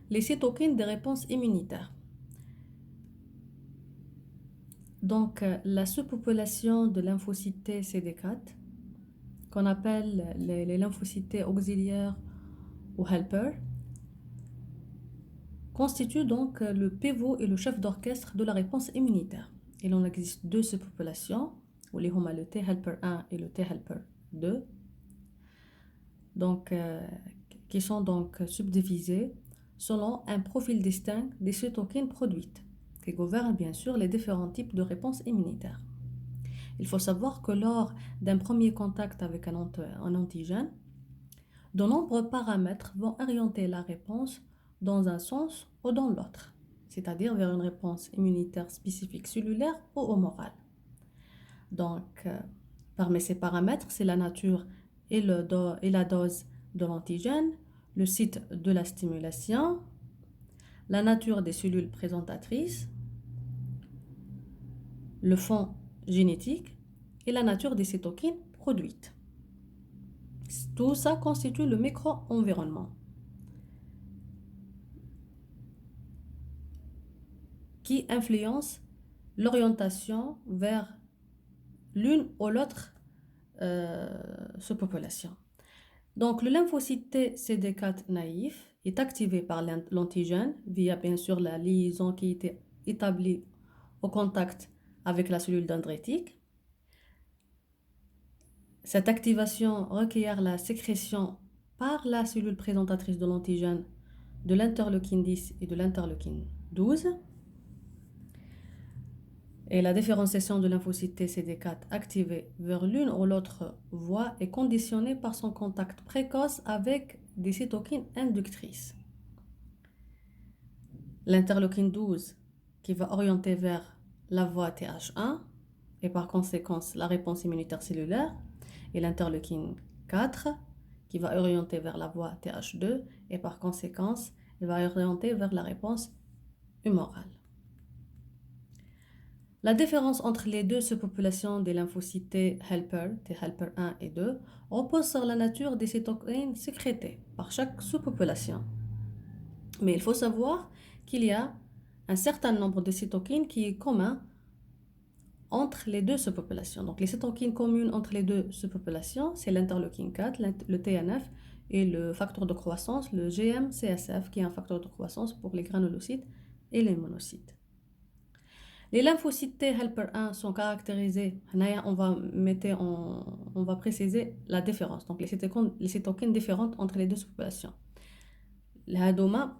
les cytokines des réponses immunitaires. Donc, la sous-population de lymphocytes T CD4, qu'on appelle les lymphocytes T auxiliaires ou helper, constitue donc le pivot et le chef d'orchestre de la réponse immunitaire. Il en existe deux sous-populations, les homa le T helper 1 et le T helper 2, donc, qui sont donc subdivisées selon un profil distinct des cytokines produites, qui gouvernent bien sûr les différents types de réponses immunitaires. Il faut savoir que lors d'un premier contact avec un antigène, de nombreux paramètres vont orienter la réponse dans un sens ou dans l'autre, c'est-à-dire vers une réponse immunitaire spécifique cellulaire ou humorale. Donc, parmi ces paramètres, c'est la nature et la dose de l'antigène, le site de la stimulation, la nature des cellules présentatrices, le fond génétique et la nature des cytokines produites. Tout ça constitue le micro-environnement qui influence l'orientation vers l'une ou l'autre sous-population. Donc, le lymphocyte T CD4 naïf est activé par l'antigène via bien sûr la liaison qui était établie au contact avec la cellule dendritique. Cette activation requiert la sécrétion par la cellule présentatrice de l'antigène de l'interleukine 10 et de l'interleukine 12. Et la différenciation de lymphocyte T CD4 activée vers l'une ou l'autre voie est conditionnée par son contact précoce avec des cytokines inductrices. L'interleukine 12 qui va orienter vers la voie TH1 et par conséquent la réponse immunitaire cellulaire, et l'interleukine 4 qui va orienter vers la voie TH2 et par conséquent elle va orienter vers la réponse humorale. La différence entre les deux sous-populations des lymphocytes T helper 1 et 2, repose sur la nature des cytokines sécrétées par chaque sous-population. Mais il faut savoir qu'il y a un certain nombre de cytokines qui est commun entre les deux sous-populations. Donc les cytokines communes entre les deux sous-populations, c'est l'interleukine 4, le TNF et le facteur de croissance, le GM-CSF, qui est un facteur de croissance pour les granulocytes et les monocytes. Les lymphocytes T helper 1 sont caractérisés, on va préciser la différence, donc les cytokines différentes entre les deux sous-populations. Les hadoma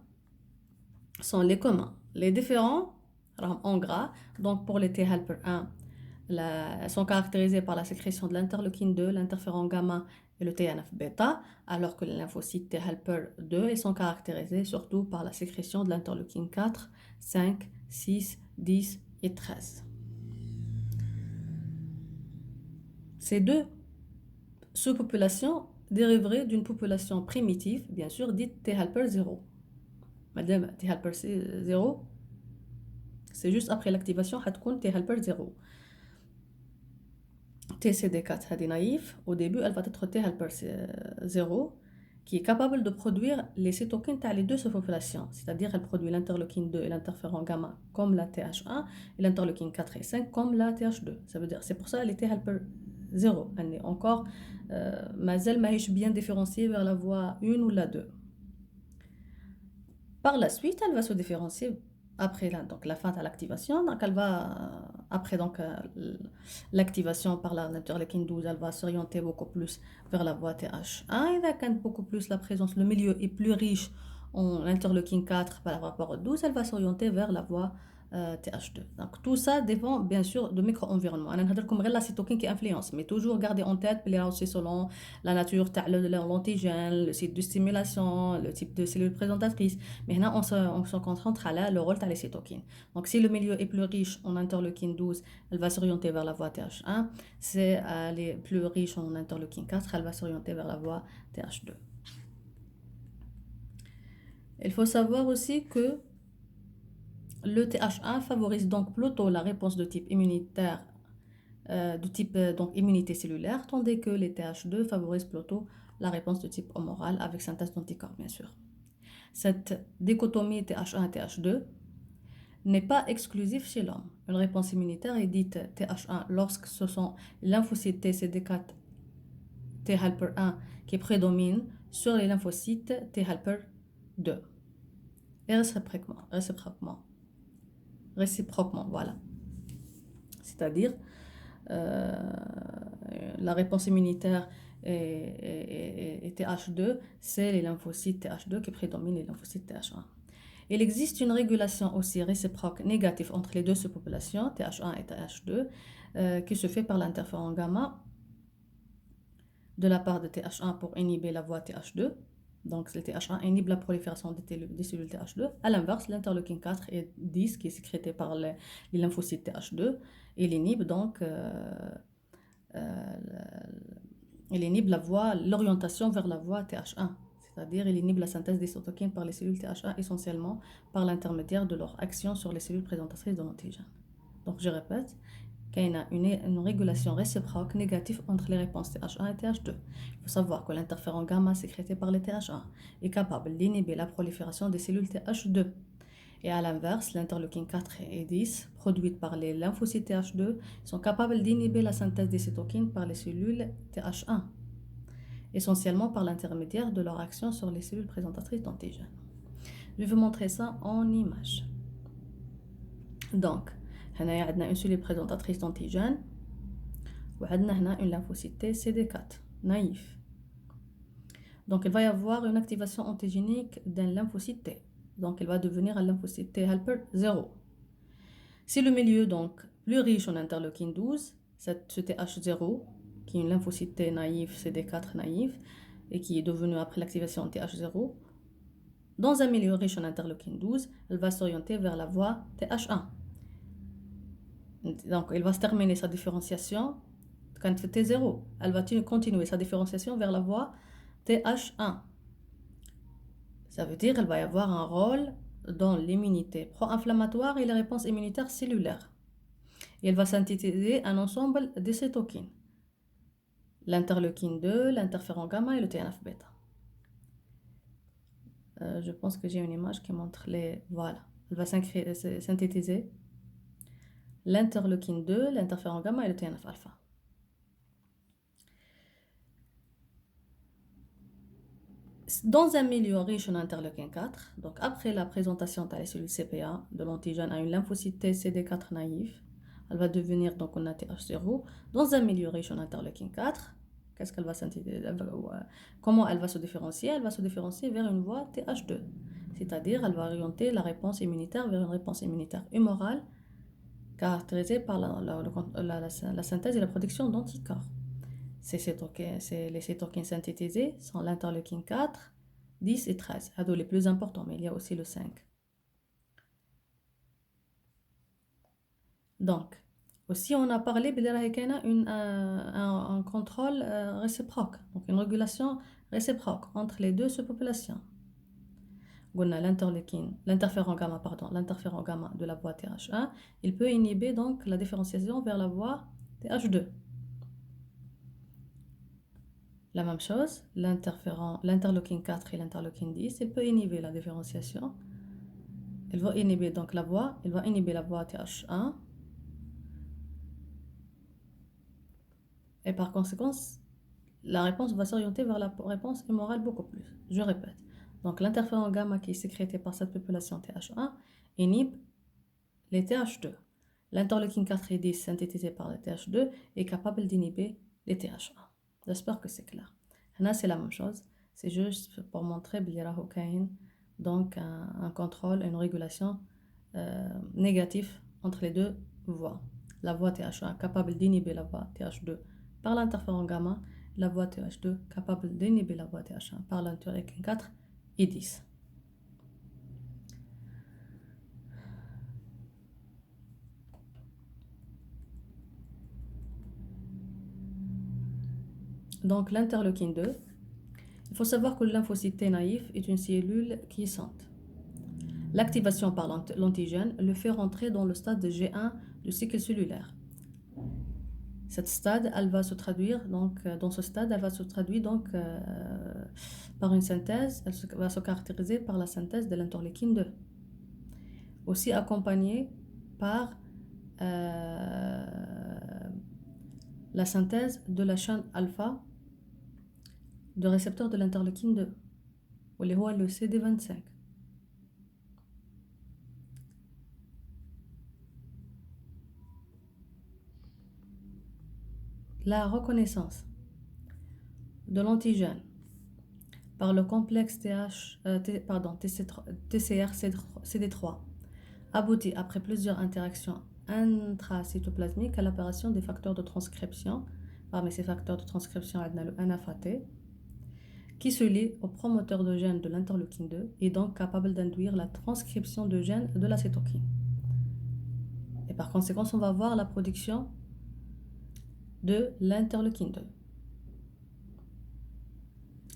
sont les communs. Les différents, en gras, donc pour les T helper 1, sont caractérisés par la sécrétion de l'interleukine 2, l'interféron gamma et le TNF bêta, alors que les lymphocytes T helper 2 ils sont caractérisés surtout par la sécrétion de l'interleukine 4, 5, 6, 10 et 13. Ces deux sous-populations dériveraient d'une population primitive, bien sûr, dite T helper 0. Madame T helper 0, c'est juste après l'activation, T helper 0. TCD4 est naïf, au début elle va être T helper 0, qui est capable de produire les cytokines les deux sous-populations, c'est-à-dire elle produit l'interleukine 2 et l'interféron gamma comme la TH1 et l'interleukine 4 et 5 comme la TH2. Ça veut dire, c'est pour ça qu'elle est T helper 0. Elle est encore, mazal maïch bien différenciée vers la voie 1 ou la 2. Par la suite, elle va se différencier après la fin de l'activation. Donc, elle va, après l'activation par l'interleukine 12, elle va s'orienter beaucoup plus vers la voie TH1. Et avec beaucoup plus la présence, le milieu est plus riche en interleukine 4 par rapport au 12, elle va s'orienter vers la voie TH2. Donc, tout ça dépend bien sûr de micro-environnement. On a comme la cytokine qui influence, mais toujours garder en tête c'est selon la nature de l'antigène, le site de stimulation, le type de cellule présentatrice. Mais là, on se concentre à le rôle des cytokines. Donc, si le milieu est plus riche en interleukine 12, elle va s'orienter vers la voie TH1. Si elle est plus riche en interleukine 4, elle va s'orienter vers la voie TH2. Il faut savoir aussi que le TH1 favorise donc plutôt la réponse de type immunitaire, donc immunité cellulaire, tandis que les TH2 favorisent plutôt la réponse de type humoral avec synthèse d'anticorps, bien sûr. Cette dichotomie TH1 TH2 n'est pas exclusive chez l'homme. Une réponse immunitaire est dite TH1 lorsque ce sont les lymphocytes T CD4 T helper 1 qui prédominent sur les lymphocytes T helper 2. Et réciproquement, voilà. C'est-à-dire, la réponse immunitaire et TH2, c'est les lymphocytes TH2 qui prédominent les lymphocytes TH1. Il existe une régulation aussi réciproque négative entre les deux sous-populations, TH1 et TH2, qui se fait par l'interféron gamma de la part de TH1 pour inhiber la voie TH2. Donc, le TH1 inhibe la prolifération des cellules TH2. À l'inverse, l'interleukine 4 et 10, qui est sécrété par les lymphocytes TH2, il inhibe donc l'orientation vers la voie TH1. C'est-à-dire, il inhibe la synthèse des cytokines par les cellules TH1 essentiellement par l'intermédiaire de leur action sur les cellules présentatrices de l'antigène. Donc, je répète, qu'il y a une régulation réciproque négative entre les réponses TH1 et TH2. Il faut savoir que l'interféron gamma sécrété par les TH1 est capable d'inhiber la prolifération des cellules TH2. Et à l'inverse, l'interleukine 4 et 10, produites par les lymphocytes TH2, sont capables d'inhiber la synthèse des cytokines par les cellules TH1, essentiellement par l'intermédiaire de leur action sur les cellules présentatrices d'antigènes. Je vais vous montrer ça en image. Donc, on a une cellule présentatrice d'antigènes et une lymphocyte T CD4 naïf. Donc, il va y avoir une activation antigénique d'un lymphocyte T. Donc, il va devenir un lymphocyte T helper 0. Si le milieu donc plus riche en interleukine 12, ce TH0, qui est une lymphocyte T naïf CD4 naïf et qui est devenu après l'activation TH0, dans un milieu riche en interleukine 12, elle va s'orienter vers la voie TH1. Donc, il va se terminer sa différenciation quand T0. Elle va continuer sa différenciation vers la voie TH1. Ça veut dire qu'elle va y avoir un rôle dans l'immunité pro-inflammatoire et les réponses immunitaires cellulaires. Et elle va synthétiser un ensemble de cytokines. L'interleukine 2, l'interféron gamma et le TNF-bêta. Je pense que j'ai une image qui montre les... Voilà. Elle va synthétiser l'interleukine 2, l'interféron gamma et le TNF-alpha. Dans un milieu riche en interleukine 4, donc après la présentation de la cellule CPA de l'antigène à une lymphocyte T CD4 naïf, elle va devenir donc un TH0. Dans un milieu riche en interleukine 4, qu'est-ce qu'elle va synthétiser? Comment elle va se différencier? Elle va se différencier vers une voie TH2. C'est-à-dire, elle va orienter la réponse immunitaire vers une réponse immunitaire humorale caractérisée par la synthèse et la production d'anticorps. Les cytokines synthétisées sont l'interleukine 4, 10 et 13. C'est les plus importants, mais il y a aussi le 5. Donc, aussi on a parlé un contrôle réciproque, donc une régulation réciproque entre les deux sous-populations. On a l'interféron gamma de la voie TH1, il peut inhiber donc la différenciation vers la voie TH2. La même chose, l'interleukine 4 et l'interleukine 10, il peut inhiber la différenciation. Il va inhiber donc la voie, il va inhiber la voie TH1. Et par conséquent, la réponse va s'orienter vers la réponse humorale beaucoup plus. Je répète. Donc l'interféron gamma qui est sécrété par cette population TH1 inhibe les TH2. L'interleukine 4 et 10 synthétisé par les TH2 est capable d'inhiber les TH1. J'espère que c'est clair. Là, c'est la même chose. C'est juste pour montrer donc un contrôle, une régulation négative entre les deux voies. La voie TH1 capable d'inhiber la voie TH2 par l'interféron gamma, la voie TH2 capable d'inhiber la voie TH1 par l'interleukine 4 et 10. Donc l'interleukine 2, il faut savoir que le lymphocyte T naïf est une cellule quiescente. L'activation par l'antigène le fait rentrer dans le stade de G1 du cycle cellulaire. Cette stade, elle va se traduire donc dans ce stade, elle va se traduire donc par une synthèse, va se caractériser par la synthèse de l'interleukine 2. Aussi accompagnée par la synthèse de la chaîne alpha de récepteur de l'interleukine 2, ou le CD25. La reconnaissance de l'antigène par le complexe TCR-CD3 aboutit après plusieurs interactions intracytoplasmiques à l'apparition des facteurs de transcription. Parmi ces facteurs de transcription, on a le NFAT, qui se lie au promoteur de gènes de l'interleukine 2 et donc capable d'induire la transcription de gènes de la cytokine. Et par conséquent, on va voir la production de l'interleukine 2.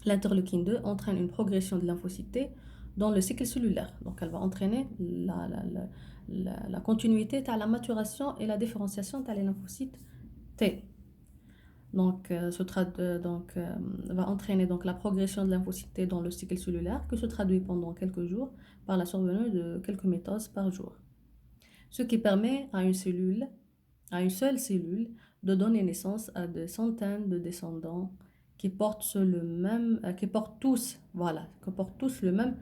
L'interleukine 2 entraîne une progression de lymphocytes T dans le cycle cellulaire. Donc, elle va entraîner la continuité à la maturation et la différenciation des lymphocytes T. Donc, va entraîner donc, la progression de lymphocytes T dans le cycle cellulaire qui se traduit pendant quelques jours par la survenue de quelques mitoses par jour. Ce qui permet à une seule cellule, de donner naissance à des centaines de descendants qui portent tous le même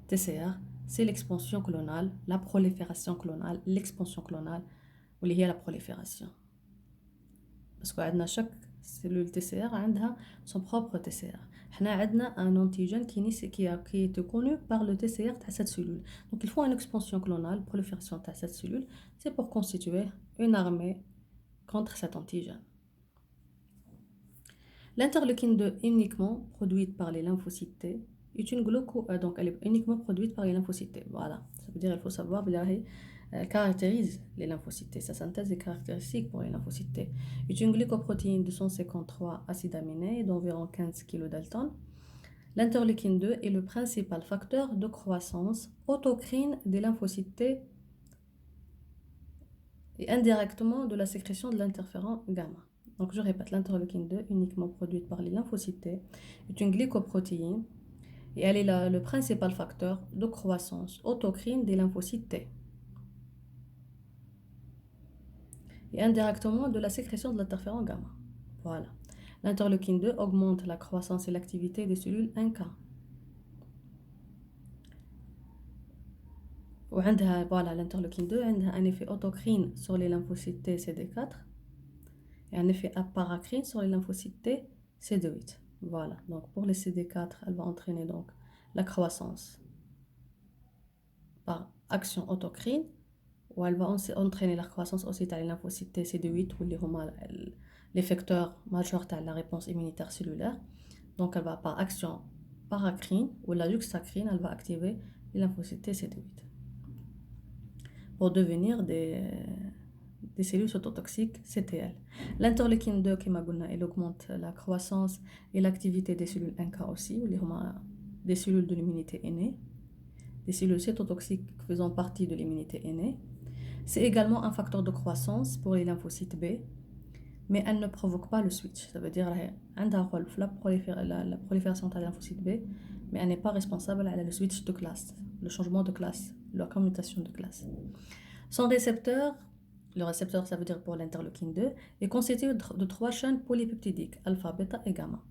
TCR. C'est l'expansion clonale, la prolifération clonale, l'expansion clonale, ou liée à la prolifération. Parce que chaque cellule TCR a son propre TCR. On a un antigène qui est connu par le TCR de cette cellule. Donc il faut une expansion clonale, prolifération de cette cellule. C'est pour constituer une armée contre cet antigène. L'interleukine 2 uniquement produite par les lymphocytes T est une donc elle est uniquement produite par les lymphocytes T. Voilà, ça veut dire qu'il faut savoir elle caractérise les lymphocytes T. Sa synthèse est caractéristique pour les lymphocytes T. C'est une glycoprotéine de 153 acides aminés d'environ 15 kDa. L'interleukine 2 est le principal facteur de croissance autocrine des lymphocytes T et indirectement de la sécrétion de l'interféron gamma. Donc je répète, l'interleukine 2, uniquement produite par les lymphocytes T, est une glycoprotéine et elle est le principal facteur de croissance autocrine des lymphocytes T. Et indirectement de la sécrétion de l'interféron gamma. Voilà. L'interleukine 2 augmente la croissance et l'activité des cellules NK. Voilà, l'interleukine 2 a un effet autocrine sur les lymphocytes T CD4 et un effet aparacrine sur les lymphocytes T CD8. Voilà, donc pour les CD4, elle va entraîner donc la croissance par action autocrine, ou elle va entraîner la croissance aussi dans les lymphocytes T CD8 ou les facteurs majeurs de la réponse immunitaire cellulaire. Donc elle va par action paracrine ou la juxtacrine, elle va activer les lymphocytes T CD8 pour devenir des cellules cytotoxiques CTL. L'interleukine 2, elle augmente la croissance et l'activité des cellules NK aussi, des cellules de l'immunité innée, des cellules cytotoxiques faisant partie de l'immunité innée. C'est également un facteur de croissance pour les lymphocytes B, mais elle ne provoque pas le switch. Ça veut dire qu'elle a un rôle la prolifération de lymphocytes B, mais elle n'est pas responsable de le switch de classe, le changement de classe, la commutation de classe. Son récepteur, le récepteur, ça veut dire pour l'interleukine 2, est constitué de 3 chaînes polypeptidiques, alpha, bêta et gamma.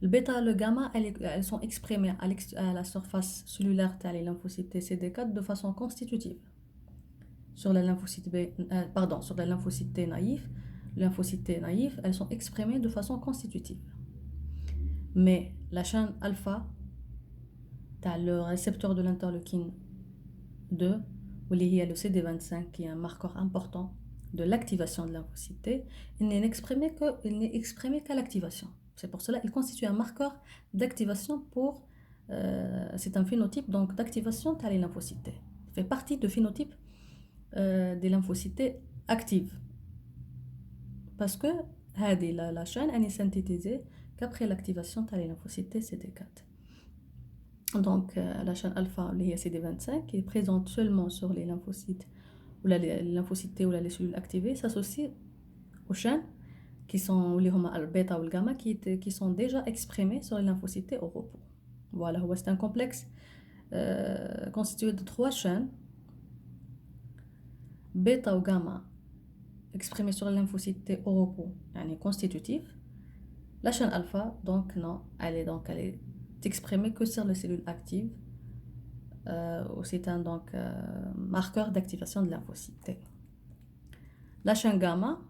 Le bêta et le gamma, elles sont exprimées à la surface cellulaire des lymphocytes CD4 de façon constitutive. Sur les lymphocytes sur les lymphocytes T naïfs, elles sont exprimées de façon constitutive. Mais la chaîne alpha, le récepteur de l'interleukine 2, où il y a le CD25 qui est un marqueur important de l'activation de lymphocytes T, il n'est exprimé qu'à l'activation. C'est pour cela qu'il constitue un marqueur d'activation c'est un phénotype donc d'activation des lymphocytes T. Il fait partie du phénotype des lymphocytes T actives. Parce que la chaîne est synthétisée qu'après l'activation des lymphocytes T CD4. Donc la chaîne alpha, le CD25, qui est présente seulement sur les lymphocytes ou les lymphocytes T ou les cellules activées, s'associe aux chaînes qui sont les le bêta ou le gamma qui sont déjà exprimés sur les lymphocytes au repos. Voilà, c'est un complexe constitué de 3 chaînes bêta ou gamma exprimées sur les lymphocytes au repos, constitutifs. La chaîne alpha, donc non, elle est exprimée que sur les cellules actives. C'est un marqueur d'activation de lymphocytes. La chaîne gamma,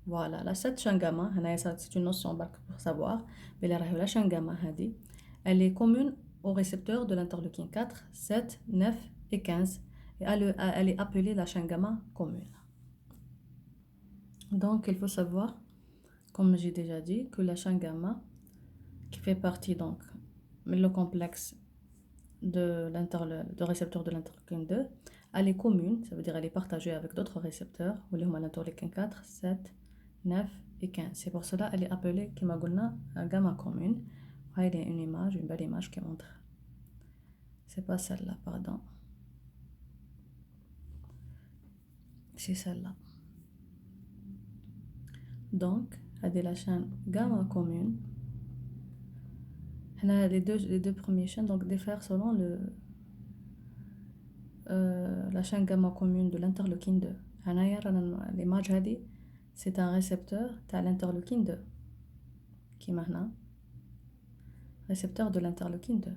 voilà, cette chaîne gamma, c'est une notion pour savoir, mais la chaîne gamma, elle est commune aux récepteurs de l'interleukine 4, 7, 9 et 15, et elle est appelée la chaîne gamma commune. Donc, il faut savoir, comme j'ai déjà dit, que la chaîne gamma, qui fait partie donc le complexe de récepteurs de l'interleukine 2, elle est commune, ça veut dire elle est partagée avec d'autres récepteurs, ou l'interleukine 4, 7, 9 et 15. C'est pour cela qu'elle est appelée, comme on a dit, gamma commune. Il y a une belle image qui montre. C'est pas celle-là, pardon. C'est celle-là. Donc, c'est la chaîne gamma commune. Les deux premières chaînes donc, diffèrent selon la chaîne gamma commune de l'interleukine 2. L'image, c'est un récepteur de l'interleukine 2. Qui est maintenant récepteur de l'interleukine 2.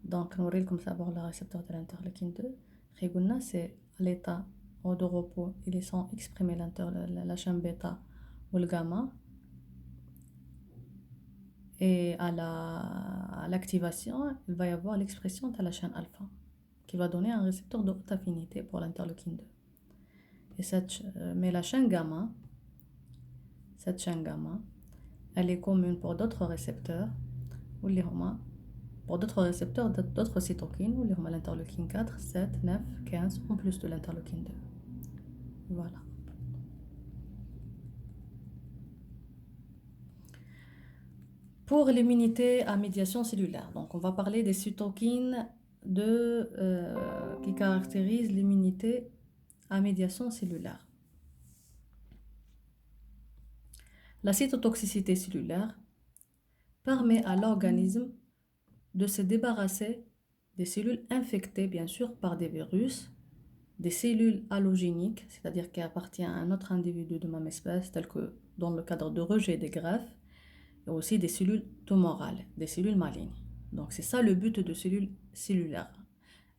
Donc, nous allons comme ça voir le récepteur de l'interleukine 2. C'est l'état de repos. Ils sont exprimés la chaîne bêta ou le gamma. Et à l'activation, il va y avoir l'expression de la chaîne alpha qui va donner un récepteur de haute affinité pour l'interleukine 2. Mais la chaîne gamma, cette chaîne gamma, elle est commune pour d'autres récepteurs ou pour d'autres récepteurs d'autres cytokines ou l'interleukine 4, 7, 9, 15 en plus de l'interleukine 2. Voilà. Pour l'immunité à médiation cellulaire, donc on va parler des cytokines qui caractérisent l'immunité à médiation cellulaire. La cytotoxicité cellulaire permet à l'organisme de se débarrasser des cellules infectées, bien sûr, par des virus, des cellules allogéniques, c'est-à-dire qui appartiennent à un autre individu de même espèce, tel que dans le cadre de rejet des greffes, et aussi des cellules tumorales, des cellules malignes. Donc c'est ça le but de cellules cellulaires.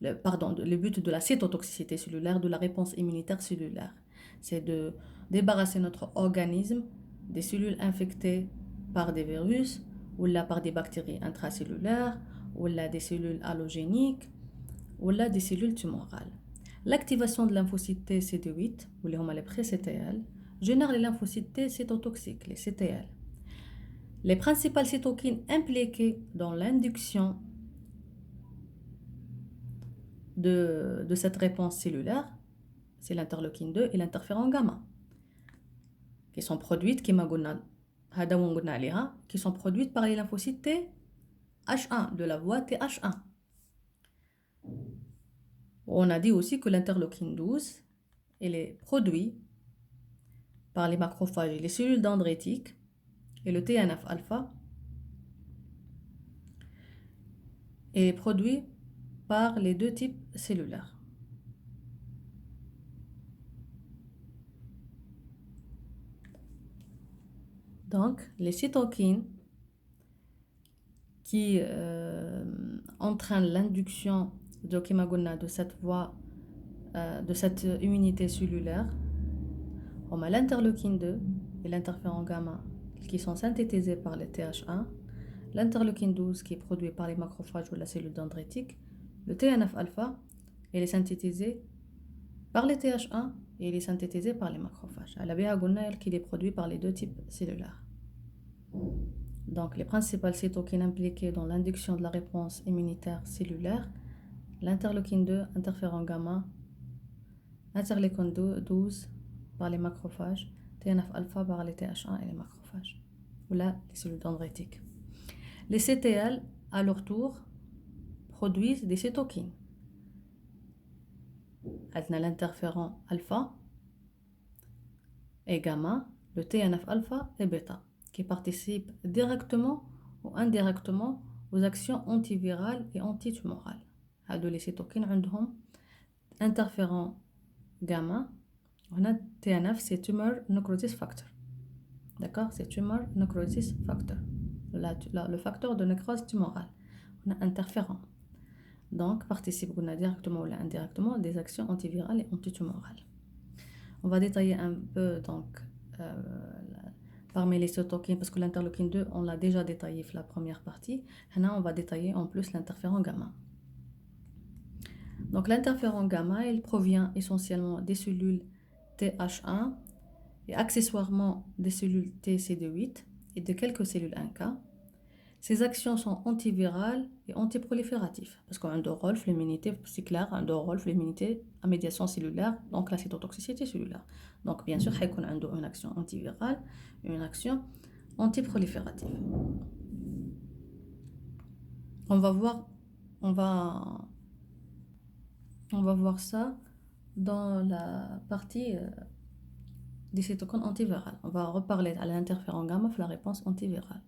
Le but de la cytotoxicité cellulaire, de la réponse immunitaire cellulaire. C'est de débarrasser notre organisme des cellules infectées par des virus, ou là par des bactéries intracellulaires, ou là des cellules allogéniques, ou là des cellules tumorales. L'activation de lymphocytes T CD8, ou les pré-CTL, génère les lymphocytes T cytotoxiques, les CTL. Les principales cytokines impliquées dans l'induction de cette réponse cellulaire, c'est l'interleukine 2 et l'interféron gamma, qui sont produites, qui sont produites par les lymphocytes TH1, de la voie TH1. On a dit aussi que l'interleukine 12, elle est produite par les macrophages et les cellules dendritiques, et le TNF-alpha est produit par les deux types cellulaires. Donc, les cytokines qui entraînent l'induction de cette voie, de cette immunité cellulaire, on a l'interleukine 2 et l'interféron gamma qui sont synthétisés par le TH1, l'interleukine 12 qui est produit par les macrophages ou la cellule dendritique, le TNF-alpha, il est synthétisé par les TH1 et il est synthétisé par les macrophages. À la BA qui est produit par les deux types cellulaires. Donc, les principales cytokines impliquées dans l'induction de la réponse immunitaire cellulaire, l'interleukine 2, interféron gamma, interleukine 12 par les macrophages, TNF-alpha par les TH1 et les macrophages, ou là, les cellules dendritiques. Les CTL, à leur tour, produisent des cytokines. On a l'interféron alpha, et gamma, le TNF-alpha et bêta, qui participent directement ou indirectement aux actions antivirales et antitumorales. هادو les cytokines عندهم interféron gamma. On a TNF, c'est tumor necrosis factor. D'accord? C'est tumor necrosis factor. Le facteur de nécrose tumorale. On a interféron. Donc, participe directement ou indirectement des actions antivirales et antitumorales. On va détailler un peu donc parmi les cytokines, parce que l'interleukine 2, on l'a déjà détaillé dans la première partie. Maintenant, on va détailler en plus l'interféron gamma. Donc, l'interféron gamma, il provient essentiellement des cellules TH1 et accessoirement des cellules TCD8 et de quelques cellules NK. Ces actions sont antivirales et antiprolifératives parce qu'on a un rôle dans l'immunité, c'est clair, un rôle dans l'immunité à médiation cellulaire, donc la cytotoxicité cellulaire. Donc bien sûr, il y a une action antivirale et une action antiproliférative. On va voir, on va voir ça dans la partie des cytokines antivirales. On va reparler à l'interféron gamma pour la réponse antivirale.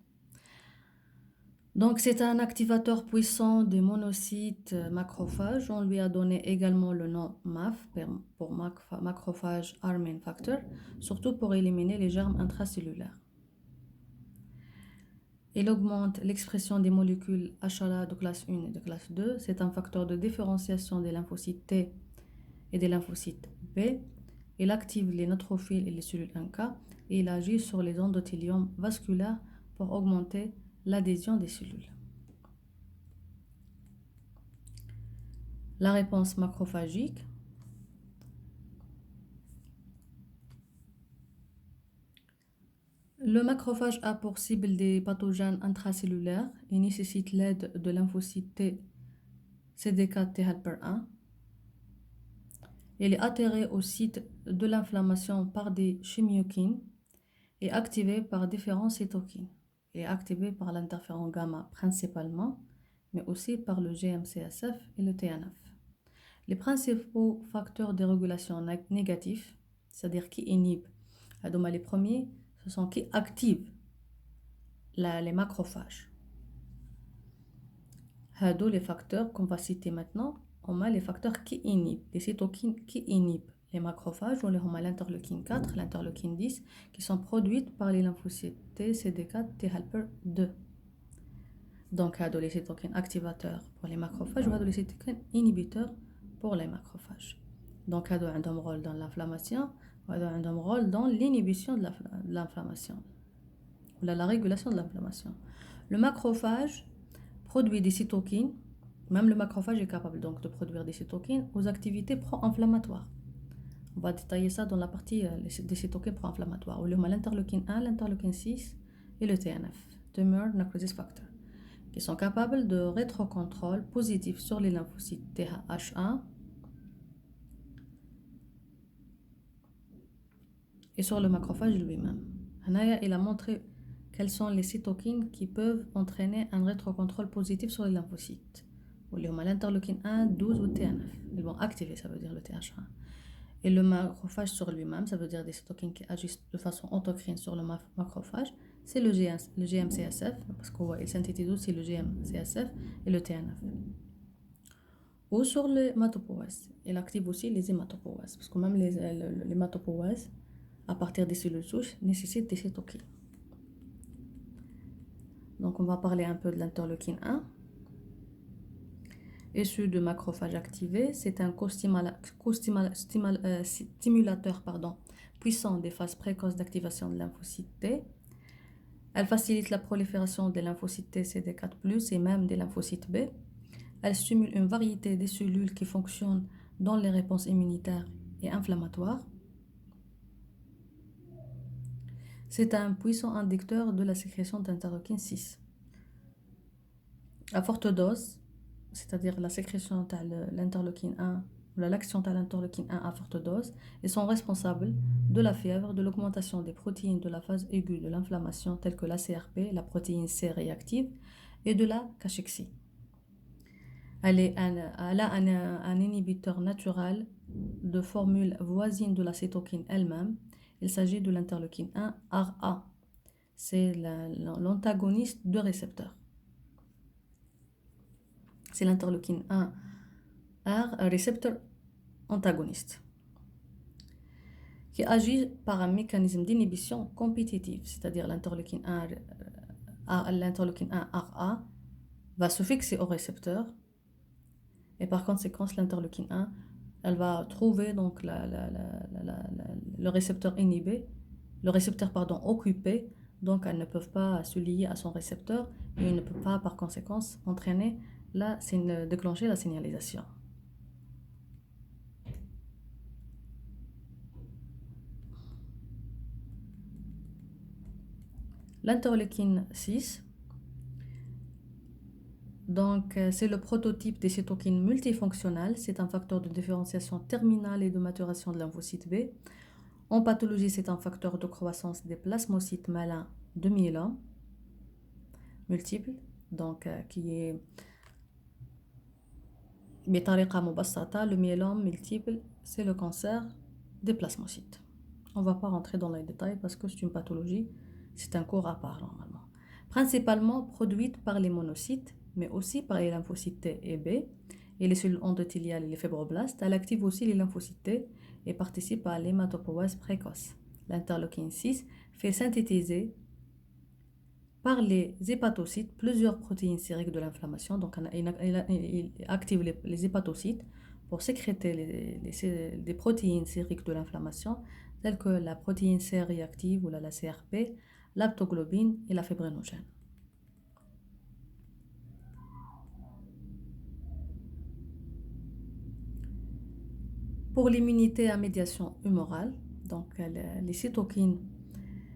Donc c'est un activateur puissant des monocytes macrophages. On lui a donné également le nom MAF pour macrophage arming factor, surtout pour éliminer les germes intracellulaires. Il augmente l'expression des molécules HLA de classe 1 et de classe 2. C'est un facteur de différenciation des lymphocytes T et des lymphocytes B. Il active les neutrophiles et les cellules NK et il agit sur les endothéliums vasculaires pour augmenter l'adhésion des cellules. La réponse macrophagique. Le macrophage a pour cible des pathogènes intracellulaires et nécessite l'aide de lymphocytes T CD4 T helper 1. Il est atterré au site de l'inflammation par des chimiokines et activé par différents cytokines. Il est activé par l'interféron gamma principalement, mais aussi par le GM-CSF et le TNF. Les principaux facteurs de régulation négatifs, c'est-à-dire qui inhibent, les premiers, ce sont qui activent les macrophages. Les facteurs qu'on va citer maintenant, on a les facteurs qui inhibent, les cytokines qui inhibent les macrophages, on a l'interleukine 4, l'interleukine 10, qui sont produites par les lymphocytes T, CD4, T helper 2. Donc, les cytokines activateurs pour les macrophages ou les cytokines inhibiteurs pour les macrophages. Donc, ils ont un rôle dans l'inflammation, ils ont un rôle dans l'inhibition de l'inflammation, ou la régulation de l'inflammation. Le macrophage produit des cytokines, même le macrophage est capable donc de produire des cytokines aux activités pro-inflammatoires. On va détailler ça dans la partie des cytokines pro-inflammatoires, où il y a l'interleukine 1, l'interleukine 6 et le TNF, Tumor Necrosis Factor, qui sont capables de rétrocontrôle positif sur les lymphocytes TH1 et sur le macrophage lui-même. Hanaya, il a montré quelles sont les cytokines qui peuvent entraîner un rétrocontrôle positif sur les lymphocytes. L'interleukine 1, 12 ou TNF. Ils vont activer, ça veut dire le TH1. Et le macrophage sur lui-même, ça veut dire des cytokines qui agissent de façon endocrine sur le macrophage, c'est le GM-CSF, parce qu'il synthétise aussi le GM-CSF et le TNF. Ou sur les hématopoïèses. Il active aussi les hématopoïèses, parce que même les hématopoïèses, à partir des cellules souches, nécessitent des cytokines. Donc on va parler un peu de l'interleukine 1. Issu de macrophages activés, c'est un stimulateur puissant des phases précoces d'activation de lymphocytes T. Elle facilite la prolifération des lymphocytes T CD4+, et même des lymphocytes B. Elle stimule une variété de cellules qui fonctionnent dans les réponses immunitaires et inflammatoires. C'est un puissant inducteur de la sécrétion d'interleukine 6. À forte dose, c'est-à-dire la sécrétion de l'interleukine 1 ou l'action de l'interleukine 1 à forte dose, ils sont responsables de la fièvre, de l'augmentation des protéines de la phase aiguë de l'inflammation telles que la CRP, la protéine C réactive, et de la cachexie. Elle a un inhibiteur naturel de formule voisine de la cytokine elle-même, il s'agit de l'interleukine 1 RA. C'est l'antagoniste de récepteur. C'est l'interleukine 1 R, un récepteur antagoniste, qui agit par un mécanisme d'inhibition compétitive, c'est-à-dire l'interleukine 1 RA va se fixer au récepteur et par conséquent l'interleukine 1 elle va trouver donc le récepteur inhibé, le récepteur occupé, donc elles ne peuvent pas se lier à son récepteur et il ne peut pas par conséquent déclencher la signalisation. L'interleukine 6, donc c'est le prototype des cytokines multifonctionnelles. C'est un facteur de différenciation terminale et de maturation de lymphocytes B. En pathologie, c'est un facteur de croissance des plasmocytes malins de myélome multiple, donc qui est بطريقة مبسطة. Le myélome multiple, c'est le cancer des plasmocytes. On ne va pas rentrer dans les détails parce que c'est une pathologie, c'est un cours à part normalement. Principalement produite par les monocytes, mais aussi par les lymphocytes T et B et les cellules endothéliales et les fibroblastes. Elle active aussi les lymphocytes T et participe à l'hématopoïèse précoce. L'interleukine 6 fait synthétiser par les hépatocytes plusieurs protéines sériques de l'inflammation. Donc il active les hépatocytes pour sécréter des protéines sériques de l'inflammation telles que la protéine C réactive ou la CRP, l'aptoglobine et la fibrinogène. Pour l'immunité à médiation humorale, donc les cytokines,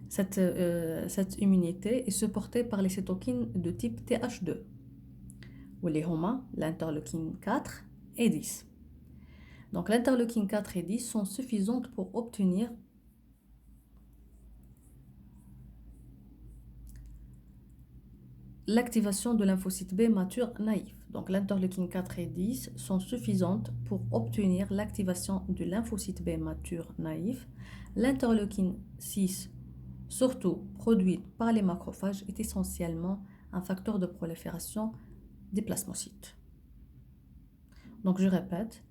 cette immunité est supportée par les cytokines de type Th2, ou les HOMA, l'interleukine 4 et 10. Donc l'interleukine 4 et 10 sont suffisantes pour obtenir l'activation de lymphocytes B matures naïfs. Donc l'interleukine 4 et 10 sont suffisantes pour obtenir l'activation du lymphocyte B mature naïf. L'interleukine 6, surtout produite par les macrophages, est essentiellement un facteur de prolifération des plasmocytes. Donc je répète,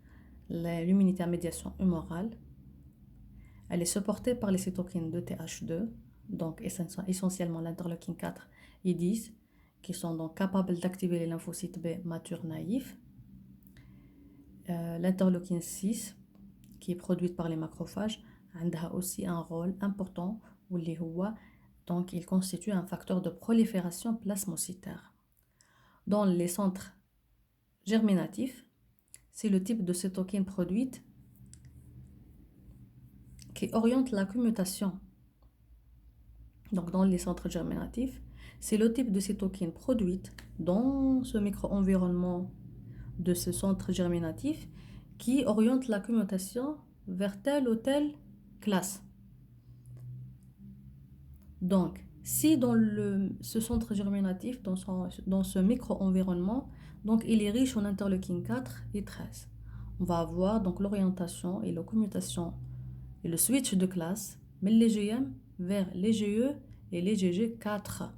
l'immunité à médiation humorale, elle est supportée par les cytokines de Th2, donc essentiellement l'interleukine 4 et 10, qui sont donc capables d'activer les lymphocytes B matures naïfs. L'interleukine 6, qui est produite par les macrophages, a aussi un rôle important où donc il constitue un facteur de prolifération plasmocytaire. Dans les centres germinatifs, c'est le type de cytokine produite qui oriente la commutation. Donc dans les centres germinatifs, c'est le type de cytokine produite dans ce micro-environnement de ce centre germinatif qui oriente la commutation vers telle ou telle classe. Donc, si dans ce centre germinatif, dans ce micro-environnement, donc il est riche en interleukine 4 et 13, on va avoir donc l'orientation et la commutation et le switch de classe, mais l'EGM vers l'EGE et l'EGG4.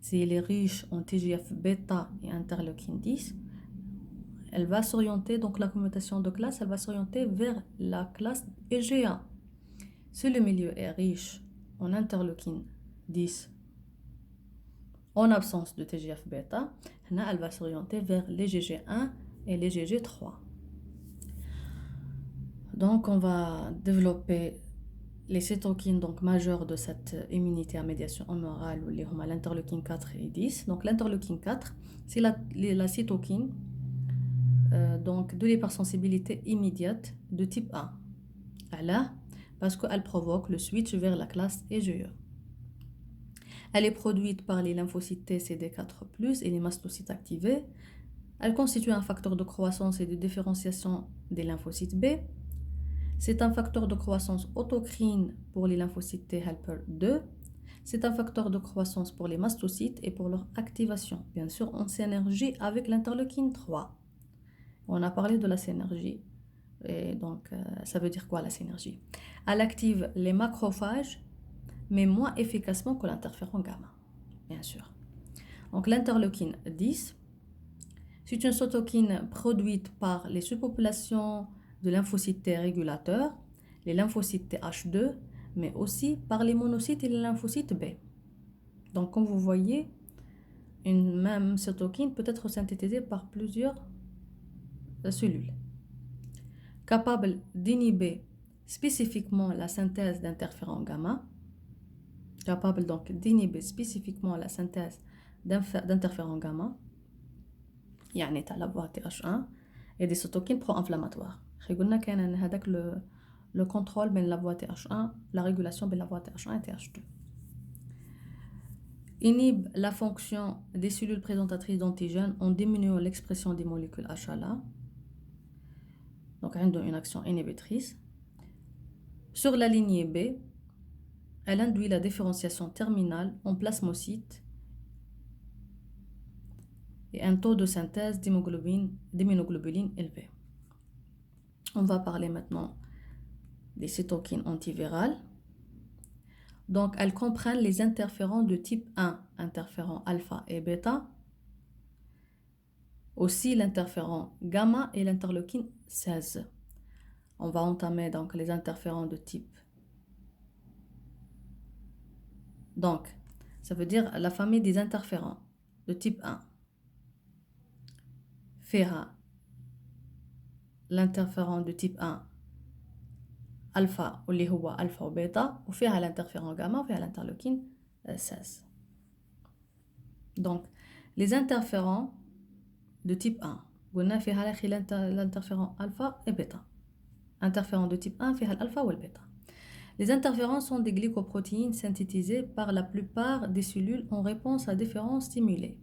Si elle est riche en TGF-bêta et interleukine 10, elle va s'orienter, donc la commutation de classe, elle va s'orienter vers la classe EGA. Si le milieu est riche en interleukine 10, en absence de TGF-bêta, elle va s'orienter vers l'EGG1 et l'EGG3. Donc on va développer les cytokines donc majeures de cette immunité à médiation humorale ou l'interleukine 4 et 10. Donc l'interleukine 4, c'est la cytokine donc de l'hypersensibilité immédiate de type 1. Alors, parce qu'elle provoque le switch vers la classe EGE. Elle est produite par les lymphocytes T CD4+ et les mastocytes activés. Elle constitue un facteur de croissance et de différenciation des lymphocytes B. C'est un facteur de croissance autocrine pour les lymphocytes T helper 2. C'est un facteur de croissance pour les mastocytes et pour leur activation. Bien sûr, en synergie avec l'interleukine 3. On a parlé de la synergie Et donc, ça veut dire quoi la synergie? Elle active les macrophages, mais moins efficacement que l'interféron gamma, bien sûr. Donc, l'interleukine 10, c'est une cytokine produite par les subpopulations de lymphocytes T régulateurs, les lymphocytes Th2, mais aussi par les monocytes et les lymphocytes B. Donc, comme vous voyez, une même cytokine peut être synthétisée par plusieurs cellules, capable d'inhiber spécifiquement la synthèse d'interféron gamma, capable donc d'inhiber spécifiquement la synthèse d'interféron gamma, يعني تاع la voie TH1 et des cytokines pro-inflammatoires. قلنا كان هذاك le contrôle بين la voie TH1, la régulation بين la voie TH1 et TH2. Inhibe la fonction des cellules présentatrices d'antigènes en diminuant l'expression des molécules HLA. Donc, elle a une action inhibitrice. Sur la lignée B, elle induit la différenciation terminale en plasmocytes et un taux de synthèse d'immunoglobuline élevé. On va parler maintenant des cytokines antivirales. Donc, elles comprennent les interférons de type 1, interférons alpha et bêta, aussi l'interféron gamma et l'interleukine 16. On va entamer donc les interférons de type. Donc, ça veut dire la famille des interférons de type 1. فيها l'interféron de type 1 alpha واللي هو alpha و bêta وفيها l'interféron gamma وفيها l'interleukine 16. Donc les interférons de type 1 قلنا فيها l'interféron alpha et bêta. Interférons de type 1 فيها l'alpha ou le bêta. Les interférons sont des glycoprotéines synthétisées par la plupart des cellules en réponse à différents stimuli,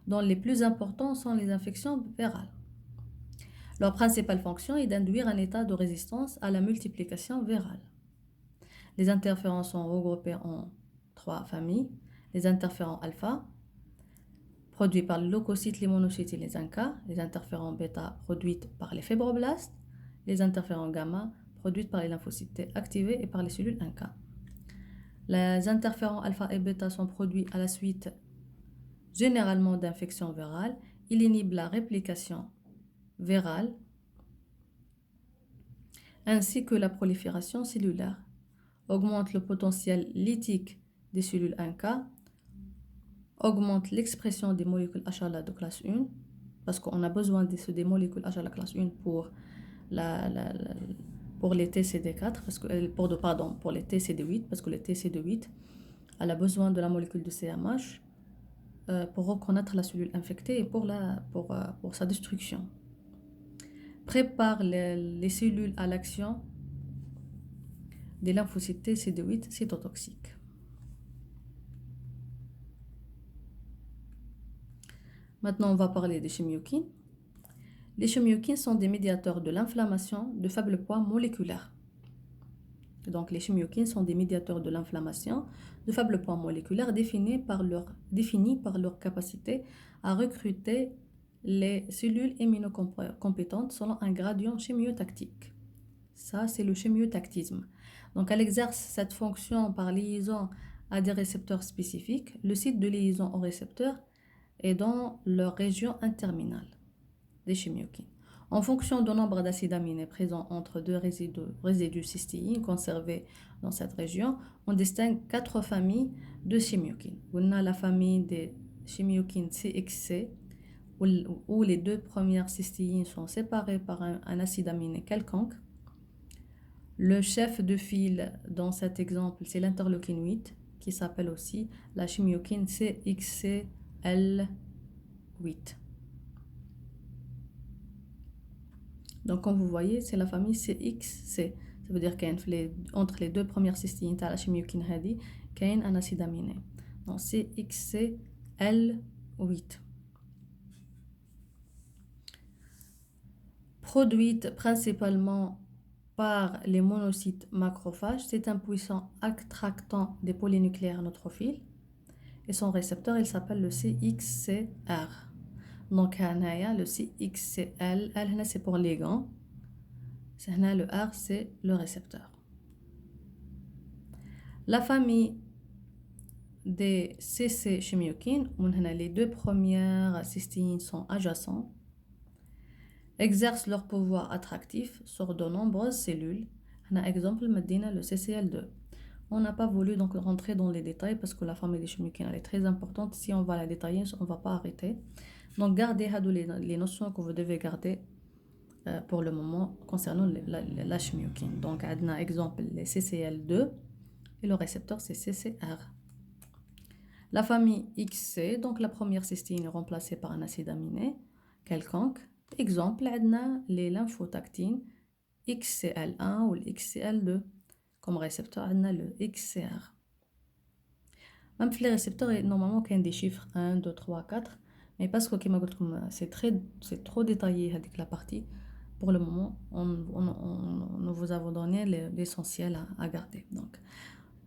dont les plus importants sont les infections virales. Leur principale fonction est d'induire un état de résistance à la multiplication virale. Les interférons sont regroupés en 3 familles. Les interférons alpha, produits par les leucocytes, les monocytes et les NK. Les interférons bêta, produits par les fibroblastes. Les interférons gamma, produits par les lymphocytes T activés et par les cellules NK. Les interférons alpha et bêta sont produits à la suite généralement d'infections virales. Ils inhibent la réplication virale ainsi que la prolifération cellulaire, augmente le potentiel lytique des cellules NK, augmente l'expression des molécules HLA de classe 1, parce qu'on a besoin des molécules HLA classe 1 pour, pour les TCD4, pour les TCD8, parce que les TCD8, elle a besoin de la molécule de CMH pour reconnaître la cellule infectée et pour sa destruction. Prépare les cellules à l'action des lymphocytes TCD8 cytotoxiques. Maintenant, on va parler des chimiokines. Les chimiokines sont des médiateurs de l'inflammation de faible poids moléculaire. Donc, les chimiokines sont des médiateurs de l'inflammation de faible poids moléculaire définis par leur capacité à recruter les cellules immunocompétentes selon un gradient chimiotactique. Ça, c'est le chimiotactisme. Donc, elle exerce cette fonction par liaison à des récepteurs spécifiques. Le site de liaison au récepteur est dans leur région interminale des chimiokines. En fonction du nombre d'acides aminés présents entre deux résidus cystéines conservés dans cette région, on distingue 4 familles de chimiokines. On a la famille des chimiokines CXC, où les 2 premières cystéines sont séparées par un acide aminé quelconque. Le chef de file dans cet exemple, c'est l'interleukine 8, qui s'appelle aussi la chimiokine CXCL8. Donc, comme vous voyez, c'est la famille CXC. Ça veut dire qu'entre les 2 premières cystéines, la chimiokine hadi, il y a un acide aminé. Donc, CXCL8. Produite principalement par les monocytes macrophages, c'est un puissant attractant des polynucléaires neutrophiles. Et son récepteur, il s'appelle le CXCR. Donc, le CXCL, c'est pour ligand. C'est là le R, c'est le récepteur. La famille des CC chimiokines, les deux premières cystéines sont adjacents, exercent leur pouvoir attractif sur de nombreuses cellules. Un exemple, maintenant le CCL2. On n'a pas voulu donc rentrer dans les détails parce que la famille des chimiokines est très importante. Si on va la détailler, on ne va pas arrêter. Donc gardez les notions que vous devez garder pour le moment concernant la chimiokine. Donc on a exemple les CCL2 et le récepteur c'est CCR. La famille XC, donc la première cystine est remplacée par un acide aminé quelconque. Exemple, on a les lymphotactines XCL1 ou XCL2. Comme récepteur, on a le XCR. Même les récepteurs, normalement, il y a des chiffres 1, 2, 3, 4. Mais parce que, comme c'est trop détaillé avec la partie, pour le moment, nous vous avons donné l'essentiel à garder. Donc,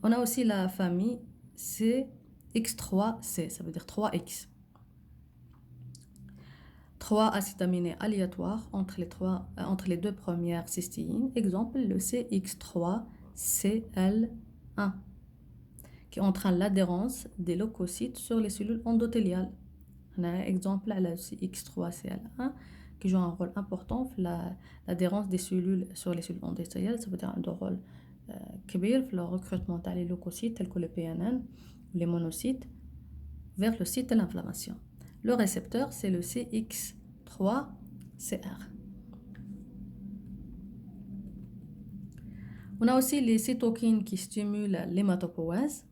on a aussi la famille CX3C, ça veut dire 3X. 3 acides aminés aléatoires entre les deux premières cystéines. Exemple, le CX3CL1, qui entraîne l'adhérence des leucocytes sur les cellules endothéliales. On a un exemple à la CX3CL1 qui joue un rôle important dans l'adhérence des cellules sur les cellules endothéliales. Ça veut dire un rôle كبير في le recrutement des leucocytes tels que le PNN ou les monocytes vers le site de l'inflammation. Le récepteur, c'est le CX3CR. On a aussi les cytokines qui stimulent l'hématopoïèse.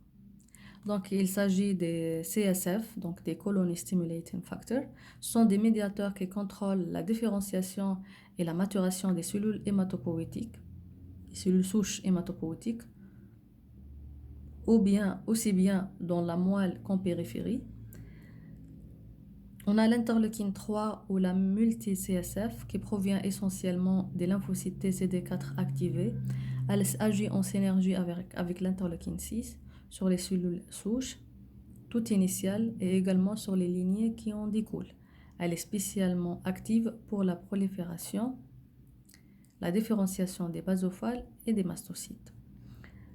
Donc, il s'agit des CSF, donc des colony stimulating factors. Ce sont des médiateurs qui contrôlent la différenciation et la maturation des cellules hématopoïétiques, des cellules souches hématopoïétiques, aussi bien dans la moelle qu'en périphérie. On a l'interleukine 3 ou la multi-CSF qui provient essentiellement des lymphocytes TCD4 activés. Elle agit en synergie avec l'interleukine 6 sur les cellules souches, toutes initiales, et également sur les lignées qui en découlent. Elle est spécialement active pour la prolifération, la différenciation des basophiles et des mastocytes.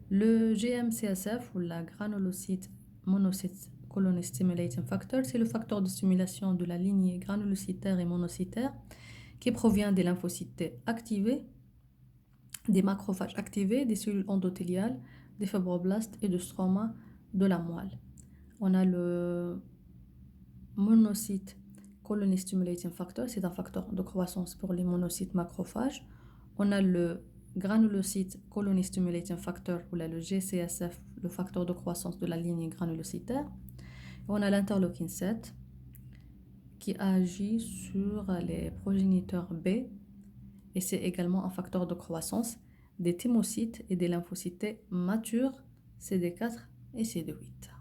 Le GM-CSF ou la granulocyte monocyte colony stimulating factor, c'est le facteur de stimulation de la lignée granulocytaire et monocytaire qui provient des lymphocytes T activés, des macrophages activés, des cellules endothéliales, des fibroblastes et de stroma de la moelle. On a le monocyte colony stimulating factor, c'est un facteur de croissance pour les monocytes macrophages. On a le granulocyte colony stimulating factor ou le GCSF, le facteur de croissance de la lignée granulocytaire. On a l'interleukine 7 qui agit sur les progéniteurs B et c'est également un facteur de croissance des thymocytes et des lymphocytes matures CD4 et CD8.